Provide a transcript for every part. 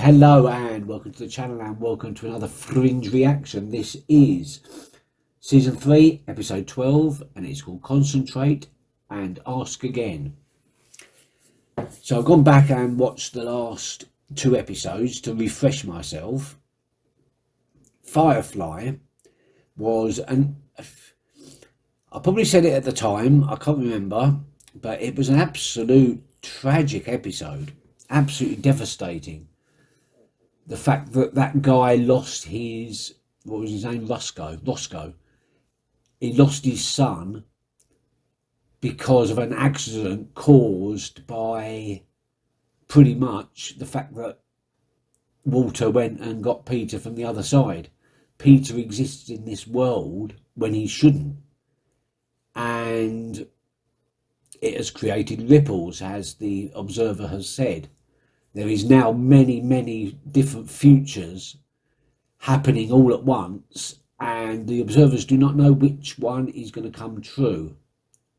Hello and welcome to the channel and welcome to another Fringe reaction. This is season 3 episode 12 and it's called Concentrate and Ask Again. So I've gone back and watched the last 2 episodes to refresh myself. Firefly was I probably said it at the time, I can't remember, but it was an absolute tragic episode, absolutely devastating. The fact that that guy lost his, what was his name, Roscoe. He lost his son because of an accident caused by pretty much the fact that Walter went and got Peter from the other side. Peter exists in this world when he shouldn't. And it has created ripples, as the Observer has said. There is now many different futures happening all at once, and the observers do not know which one is going to come true,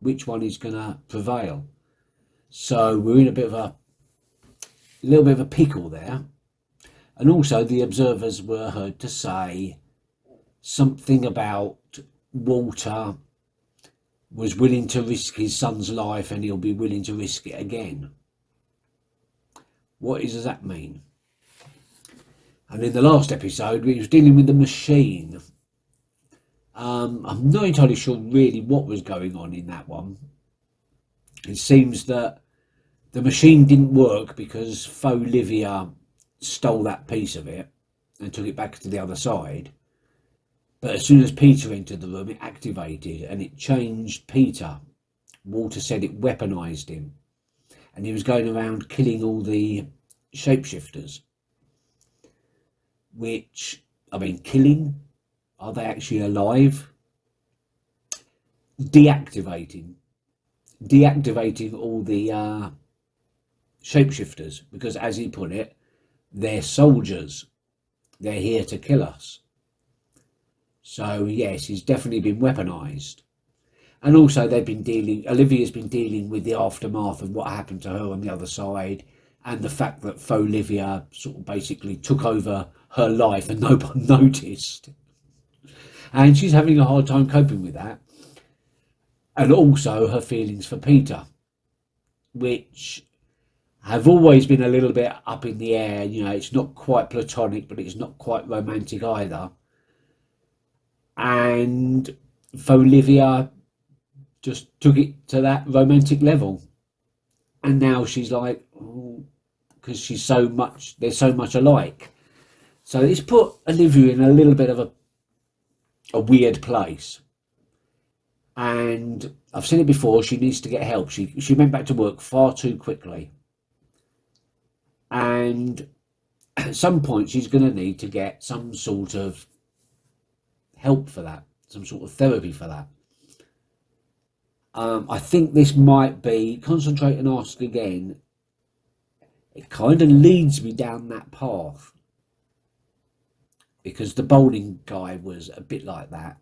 which one is going to prevail. So we're in a little bit of a pickle there. And also the observers were heard to say something about Walter was willing to risk his son's life and he'll be willing to risk it again. What does that mean? And in the last episode, we was dealing with the machine. I'm not entirely sure really what was going on in that one. It seems that the machine didn't work because Faux Livia stole that piece of it and took it back to the other side. But as soon as Peter entered the room, it activated and it changed Peter. Walter said it weaponized him. And he was going around killing all the shapeshifters. Which, I mean, killing? Are they actually alive? Deactivating all the shapeshifters. Because as he put it, they're soldiers. They're here to kill us. So yes, he's definitely been weaponized. And also Olivia's been dealing with the aftermath of what happened to her on the other side and the fact that Faux Livia sort of basically took over her life and nobody noticed. And she's having a hard time coping with that. And also her feelings for Peter, which have always been a little bit up in the air. You know, it's not quite platonic, but it's not quite romantic either. And Faux Livia just took it to that romantic level, and now she's like, because they're so much alike. So it's put Olivia in a little bit of a weird place. And I've seen it before. She needs to get help. She went back to work far too quickly, and at some point she's going to need to get some sort of help for that, some sort of therapy for that. I think this might be Concentrate and Ask Again. It kind of leads me down that path, because the bowling guy was a bit like that.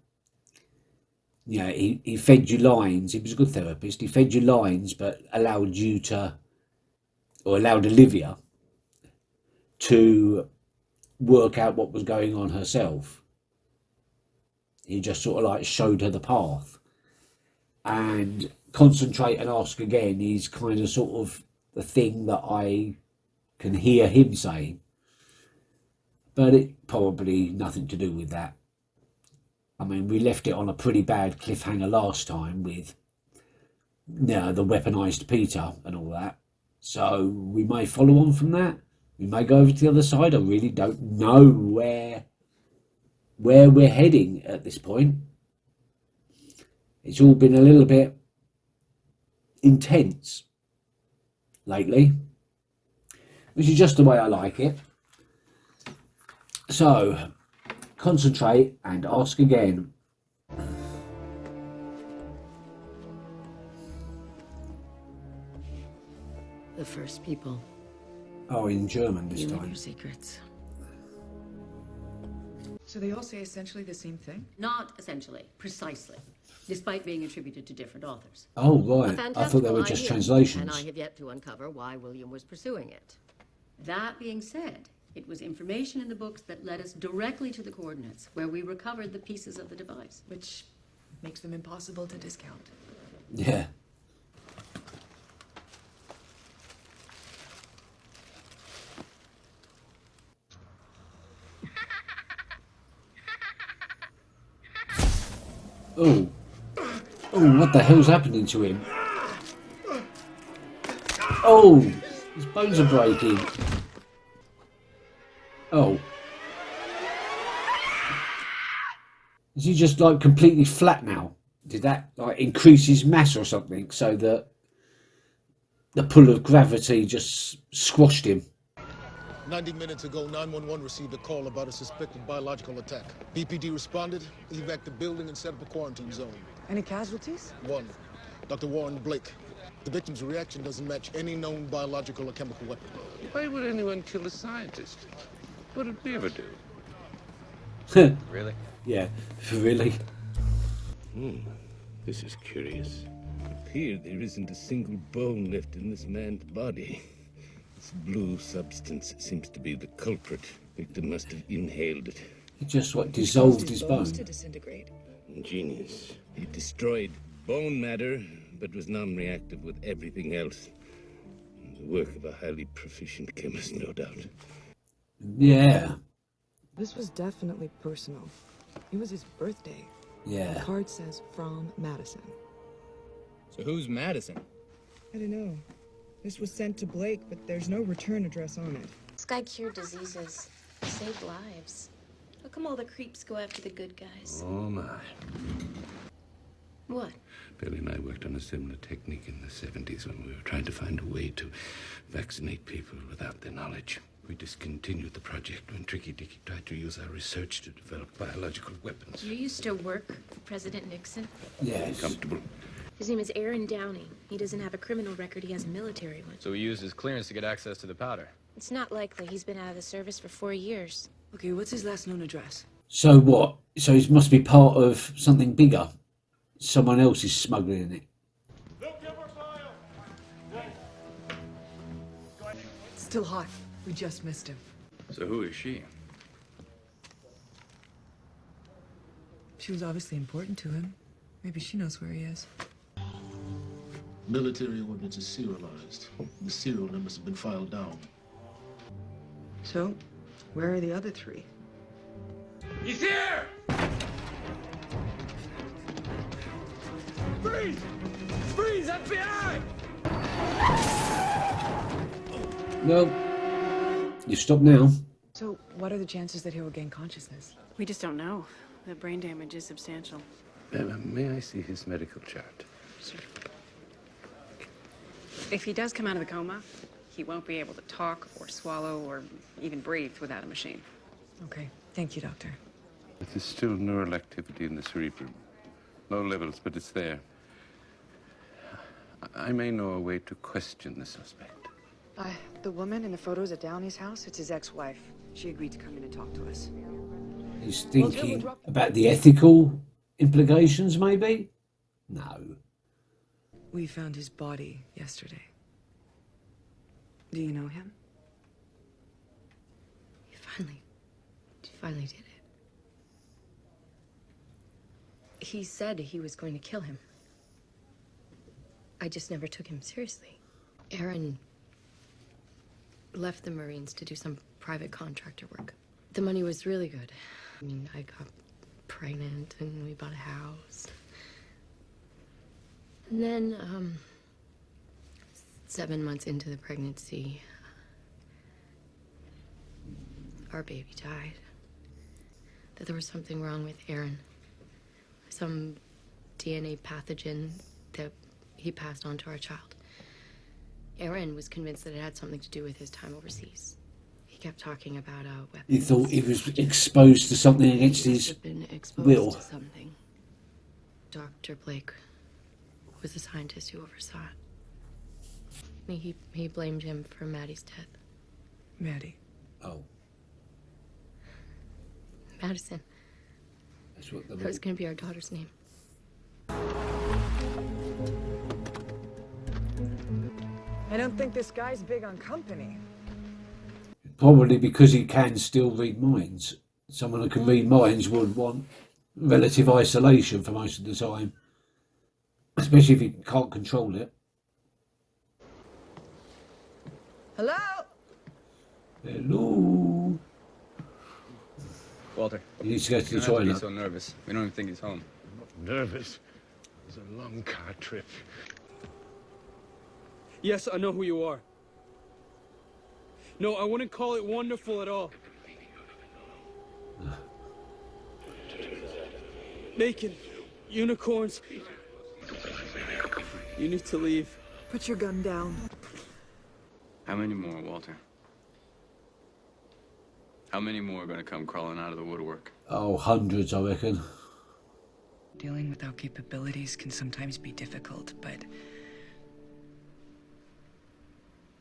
You know, he fed you lines. He was a good therapist. He fed you lines, but allowed Olivia to work out what was going on herself. He just sort of like showed her the path. And Concentrate and Ask Again is kind of sort of the thing that I can hear him saying. But it probably nothing to do with that. I mean, we left it on a pretty bad cliffhanger last time with, you know, the weaponized Peter and all that. So we may follow on from that. We may go over to the other side. I really don't know where we're heading at this point. It's all been a little bit intense lately, which is just the way I like it. So, Concentrate and Ask Again. The first people. Oh, in German this You and time. your secrets. So they all say essentially the same thing? Not essentially, precisely, despite being attributed to different authors. Oh, A right. I thought they were fantastical just idea, translations. and I have yet to uncover why William was pursuing it. That being said, It was information in the books that led us directly to the coordinates, where we recovered the pieces of the device. Which makes them impossible to discount. Yeah. Oh. Oh, what the hell's happening to him? Oh, his bones are breaking. Oh. Is he just like completely flat now? Did that like increase his mass or something so that the pull of gravity just squashed him? 90 minutes ago, 911 received a call about a suspected biological attack. BPD responded, evac the building, and set up a quarantine zone. Any casualties? One, Dr. Warren Blake. The victim's reaction doesn't match any known biological or chemical weapon. Why would anyone kill a scientist? What did we ever do? Really? Yeah, really? This is curious. Here, there isn't a single bone left in this man's body. This blue substance seems to be the culprit. Victim must have inhaled it. He just what dissolved his bone. To disintegrate. Ingenious. It destroyed bone matter, but was non-reactive with everything else. The work of a highly proficient chemist, no doubt. Yeah, This was definitely personal. It was his birthday. The yeah. card says from Madison. So who's Madison? I don't know. This was sent to Blake, but there's no return address on it. This guy cured diseases, saved lives. How come all the creeps go after the good guys? Oh, my. What? Billy and I worked on a similar technique in the 70s when we were trying to find a way to vaccinate people without their knowledge. We discontinued the project when Tricky Dicky tried to use our research to develop biological weapons. Do you used to work for President Nixon? Yes. Comfortable. His name is Aaron Downey. He doesn't have a criminal record, he has a military one. So he used his clearance to get access to the powder. It's not likely. He's been out of the service for 4 years. Okay, what's his last known address? So what? So he must be part of something bigger. Someone else is smuggling it. Still hot. We just missed him. So who is she? She was obviously important to him. Maybe she knows where he is. Military ordnance is serialized. The serial numbers have been filed down. So, where are the other three? He's here! Freeze! Freeze, FBI! Well, you stop now. So, what are the chances that he'll gain consciousness? We just don't know. The brain damage is substantial. May I see his medical chart? Sure. If he does come out of the coma, he won't be able to talk or swallow or even breathe without a machine. Okay, thank you, Doctor. There's still neural activity in the cerebrum. Low levels, but it's there. I may know a way to question the suspect. The woman in the photos at Downey's house, it's his ex-wife. She agreed to come in and talk to us. He's thinking about the ethical implications, maybe? No. We found his body yesterday. Do you know him? He finally did it. He said he was going to kill him. I just never took him seriously. Aaron left the Marines to do some private contractor work. The money was really good. I mean, I got pregnant and we bought a house. And then, 7 months into the pregnancy, our baby died. That there was something wrong with Aaron. Some DNA pathogen that he passed on to our child. Aaron was convinced that it had something to do with his time overseas. He kept talking about weapons. He thought he was exposed to something against his been exposed will. to something. Dr. Blake was the scientist who oversaw it. He blamed him for Maddie's death. Maddie. Oh, Madison. that's what That was going to be our daughter's name. I don't think this guy's big on company. Probably because he can still read minds. Someone who can read minds would want relative isolation for most of the time, especially if he can't control it. Hello? Hello. Walter. He needs to go to the You don't have to be toilet. so nervous. We don't even think he's home. I'm not nervous. It was a long car trip. Yes, I know who you are. No, I wouldn't call it wonderful at all. Bacon, unicorns. You need to leave. Put your gun down. How many more, Walter? How many more are gonna come crawling out of the woodwork? Oh, hundreds, I reckon. Dealing with our capabilities can sometimes be difficult, but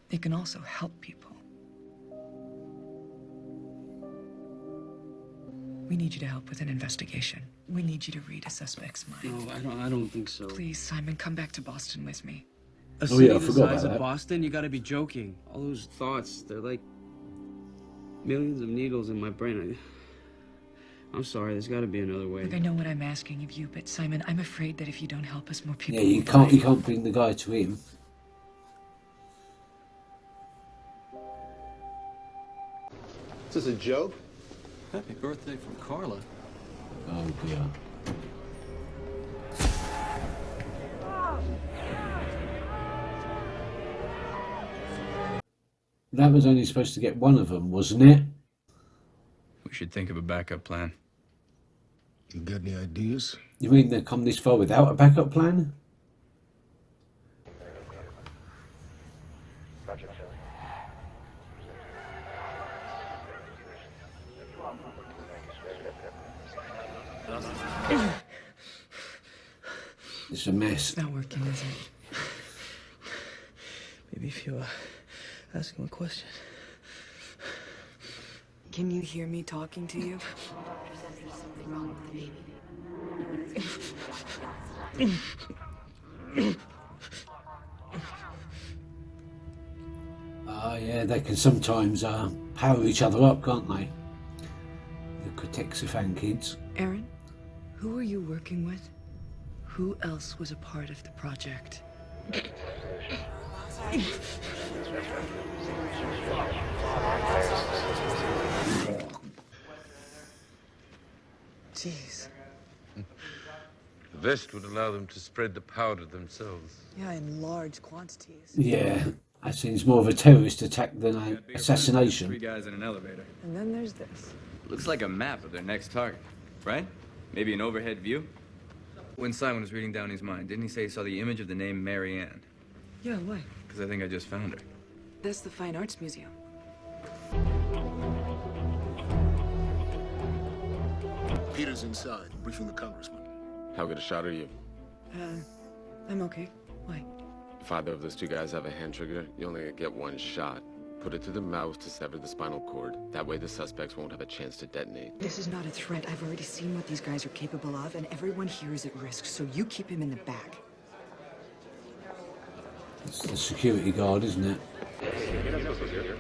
they can also help people. We need you to help with an investigation. We need you to read a suspect's mind. No, I don't think so. Please, Simon, come back to Boston with me. A Oh, city yeah, I the forgot size about of that. Boston, you gotta be joking. All those thoughts, they're like millions of needles in my brain. I'm sorry, there's gotta be another way. Look, I know what I'm asking of you, but Simon, I'm afraid that if you don't help us, more people Yeah, you will can't. die. You can't bring the guy to him. Is this a joke? Happy birthday from Carla. Oh dear. That was only supposed to get one of them, wasn't it? We should think of a backup plan. You got any ideas? You mean they've come this far without a backup plan? It's a mess. It's not working, is it? Maybe if you ask him a question. Can you hear me talking to you? There's something wrong with the baby. Yeah, they can sometimes power each other up, can't they? The Cortexiphan kids. Aaron, who are you working with? Who else was a part of the project? Jeez. The vest would allow them to spread the powder themselves. Yeah, in large quantities. Yeah, that seems more of a terrorist attack than an Three assassination. guys in an elevator. And then there's this. Looks like a map of their next target, right? Maybe an overhead view? When Simon was reading down his mind, didn't he say he saw the image of the name Mary Ann? Yeah, why? Because I think I just found her. That's the Fine Arts Museum. Peter's inside, briefing the congressman. How good a shot are you? I'm okay. Why? If either of those two guys have a hand trigger, you only get one shot. Put it through the mouth to sever the spinal cord. That way the suspects won't have a chance to detonate. This is not a threat. I've already seen what these guys are capable of, and everyone here is at risk, so you keep him in the back. It's the security guard, isn't it? You're not supposed to hear.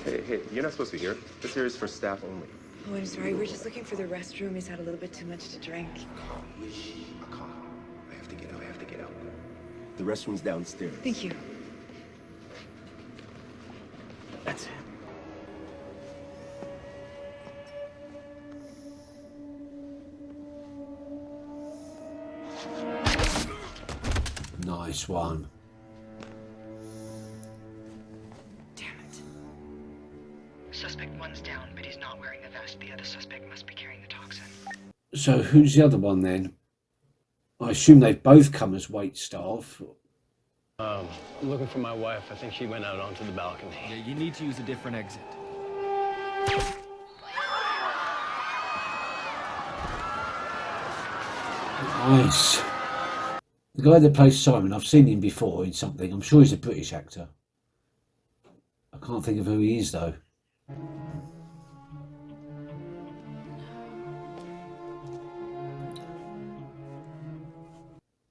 Hey, you're not supposed to hear. This here is for staff only. Oh, I'm sorry. We're just looking for the restroom. He's had a little bit too much to drink. Calm. I have to get out. The restroom's downstairs. Thank you. That's it. Nice one. Damn it. Suspect one's down, but he's not wearing a vest. The other suspect must be carrying the toxin. So who's the other one then? I assume they've both come as wait staff. I'm looking for my wife. I think she went out onto the balcony. Yeah, you need to use a different exit. Nice. The guy that plays Simon, I've seen him before in something. I'm sure he's a British actor. I can't think of who he is though.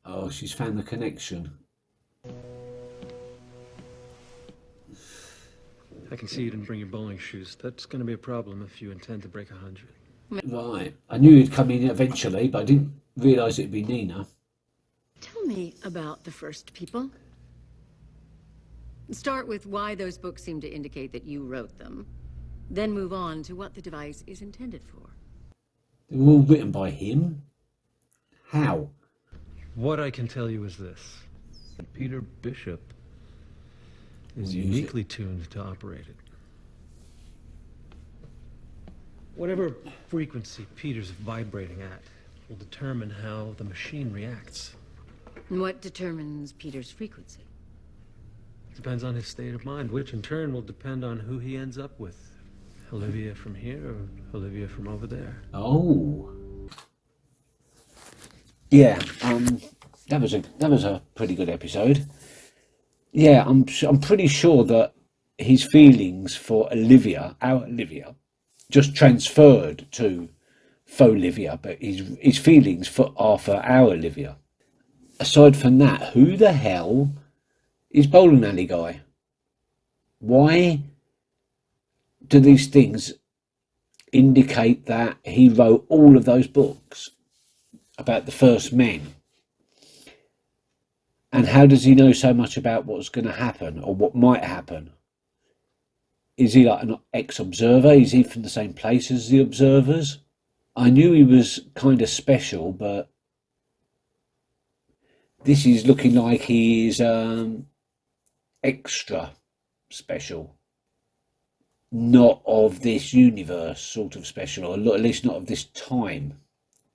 Oh, she's found the connection. I can see you didn't bring your bowling shoes. That's going to be a problem if you intend to break 100. Right. I knew he'd come in eventually, but I didn't realise it'd be Nina. Tell me about the first people. Start with why those books seem to indicate that you wrote them. Then move on to what the device is intended for. They were all written by him? How? What I can tell you is this. Peter Bishop is uniquely tuned to operate it. Whatever frequency Peter's vibrating at will determine how the machine reacts. And what determines Peter's frequency? Depends on his state of mind, which in turn will depend on who he ends up with. Olivia from here or Olivia from over there. Oh. Yeah, that was a pretty good episode. Yeah, I'm pretty sure that his feelings for Olivia, our Olivia, just transferred to faux Olivia, but his feelings are for our Olivia. Aside from that, who the hell is Bowling Alley Guy? Why do these things indicate that he wrote all of those books about the first men? And how does he know so much about what's going to happen or what might happen? Is he like an ex-observer? Is he from the same place as the observers? I knew he was kind of special, but this is looking like he is extra special. Not of this universe sort of special, or at least not of this time.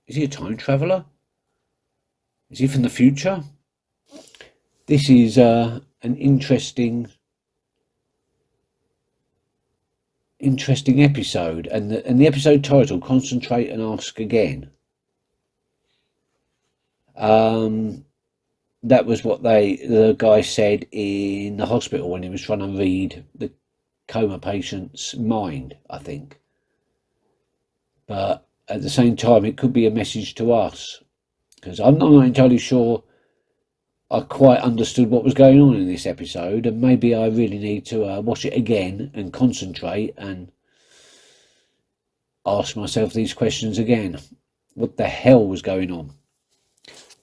Is he a time traveller? Is he from the future? This is an interesting episode, and the episode title, Concentrate and Ask Again. That was what the guy said in the hospital when he was trying to read the coma patient's mind, I think. But at the same time, it could be a message to us, because I'm not entirely sure I quite understood what was going on in this episode, and maybe I really need to watch it again and concentrate and ask myself these questions again. What the hell was going on?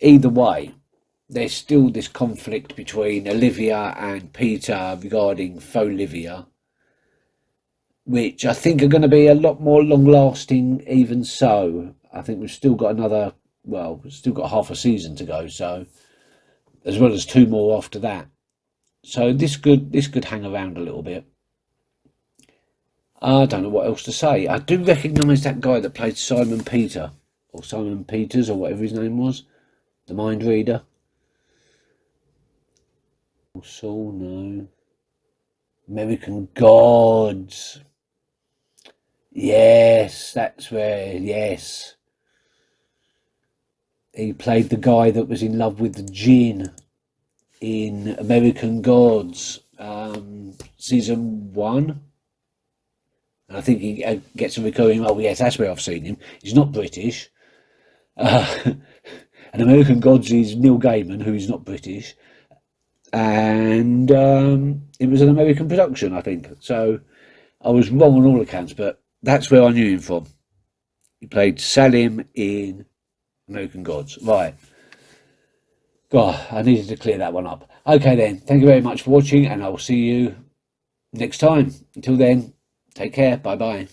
Either way, there's still this conflict between Olivia and Peter regarding faux Olivia, which I think are going to be a lot more long-lasting even so. I think we've still got we've still got half a season to go, so as well as 2 more after that. So this could hang around a little bit. I don't know what else to say. I do recognise that guy that played Simon Peter, or Simon Peters, or whatever his name was, the mind reader. So no. American Gods. Yes, that's where, yes. He played the guy that was in love with the Djinn in American Gods, season 1. And I think he gets a recurring role. Yes, that's where I've seen him. He's not British. And American Gods is Neil Gaiman, who is not British. And it was an American production, I think. So I was wrong on all accounts, but that's where I knew him from. He played Salim in American Gods. Right. God, I needed to clear that one up. Okay then, thank you very much for watching, and I will see you next time. Until then, take care. Bye bye.